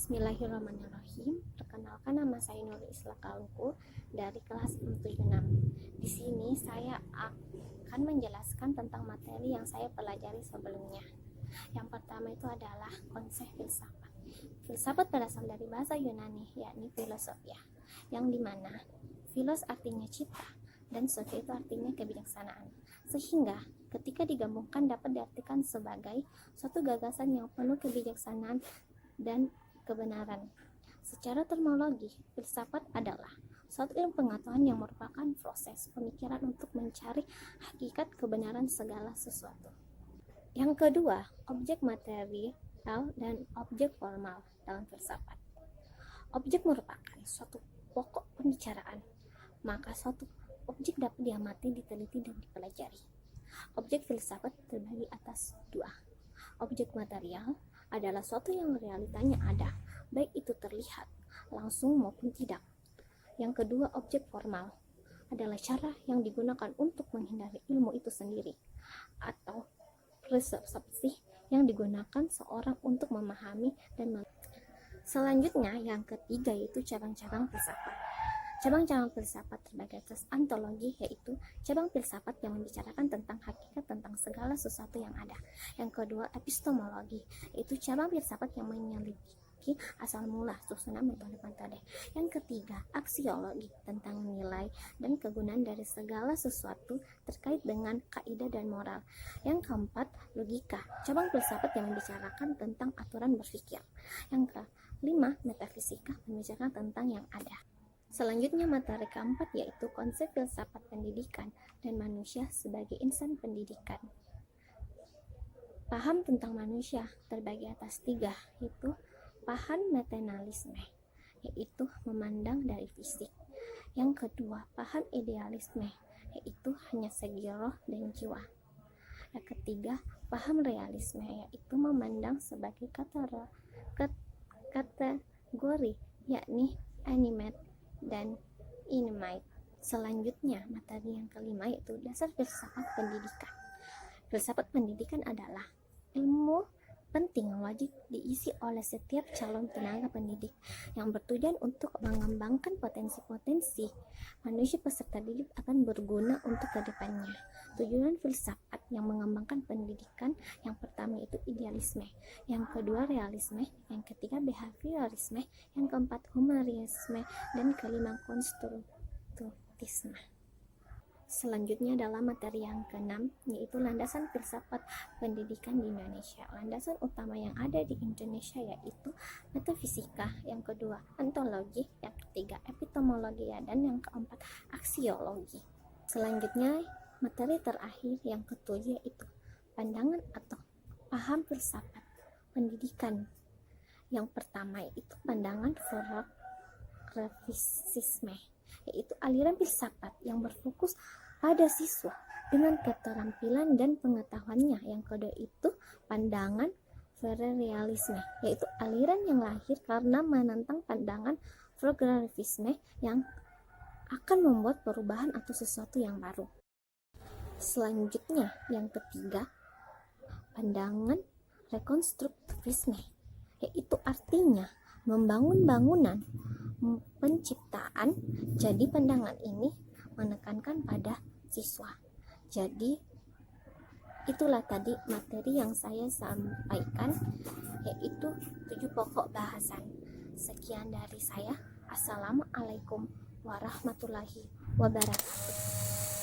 Bismillahirrahmanirrahim. Perkenalkan, nama saya Nurul Isla Kalungku dari kelas 676. Di sini saya akan menjelaskan tentang materi yang saya pelajari sebelumnya. Yang pertama itu adalah konsep filsafat. Filsafat berasal dari bahasa Yunani, yakni filosofia, yang dimana filos artinya cipta dan sofia itu artinya kebijaksanaan. Sehingga ketika digabungkan dapat diartikan sebagai suatu gagasan yang penuh kebijaksanaan dan kebenaran. Secara terminologi, filsafat adalah suatu ilmu pengetahuan yang merupakan proses pemikiran untuk mencari hakikat kebenaran segala sesuatu. Yang kedua, objek material dan objek formal dalam filsafat. Objek merupakan suatu pokok pembicaraan, maka suatu objek dapat diamati, diteliti, dan dipelajari. Objek filsafat terbagi atas dua. Objek material adalah suatu yang realitanya ada, baik itu terlihat langsung maupun tidak. Yang kedua, objek formal adalah cara yang digunakan untuk menghindari ilmu itu sendiri, atau persepsi yang digunakan seorang untuk memahami dan Selanjutnya, yang ketiga yaitu cabang-cabang filsafat. Cabang-cabang filsafat terbagi atas ontologi, yaitu cabang filsafat yang membicarakan tentang hakikat tentang segala sesuatu yang ada. Yang kedua, epistemologi, yaitu cabang filsafat yang menyelidiki asal mula, susunan, metode. Yang ketiga, aksiologi, tentang nilai dan kegunaan dari segala sesuatu terkait dengan kaidah dan moral. Yang keempat, logika, cabang filsafat yang membicarakan tentang aturan berpikir. Yang kelima, metafisika, membicarakan tentang yang ada. Selanjutnya, materi keempat yaitu konsep filsafat pendidikan dan manusia sebagai insan pendidikan. Paham tentang manusia terbagi atas tiga, yaitu paham materialisme, yaitu memandang dari fisik. Yang kedua, paham idealisme, yaitu hanya segi roh dan jiwa. Yang ketiga, paham realisme, yaitu memandang sebagai kategori, yakni animate dan inanimate. Selanjutnya, materi yang kelima yaitu dasar filsafat pendidikan. Filsafat pendidikan adalah ilmu penting yang wajib diisi oleh setiap calon tenaga pendidik yang bertujuan untuk mengembangkan potensi-potensi manusia peserta didik akan berguna untuk kedepannya. Tujuan filsafat yang mengembangkan pendidikan yang pertama itu idealisme, yang kedua realisme, yang ketiga behaviorisme, yang keempat humanisme, dan kelima konstruktivisme. Selanjutnya adalah materi yang keenam, yaitu landasan filsafat pendidikan di Indonesia. Landasan utama yang ada di Indonesia yaitu metafisika, yang kedua ontologi, yang ketiga epistemologi, dan yang keempat aksiologi. Selanjutnya, materi terakhir yang ketujuh yaitu pandangan atau paham filsafat pendidikan. Yang pertama yaitu pandangan progresisme, yaitu aliran filsafat yang berfokus pada siswa dengan keterampilan dan pengetahuannya. Yang kedua itu pandangan realisme, yaitu aliran yang lahir karena menentang pandangan progresisme yang akan membuat perubahan atau sesuatu yang baru. Selanjutnya, yang ketiga, pandangan rekonstruktivisme, yaitu artinya membangun bangunan penciptaan. Jadi pandangan ini menekankan pada siswa. Jadi itulah tadi materi yang saya sampaikan, yaitu 7 pokok bahasan. Sekian dari saya. Assalamualaikum warahmatullahi wabarakatuh.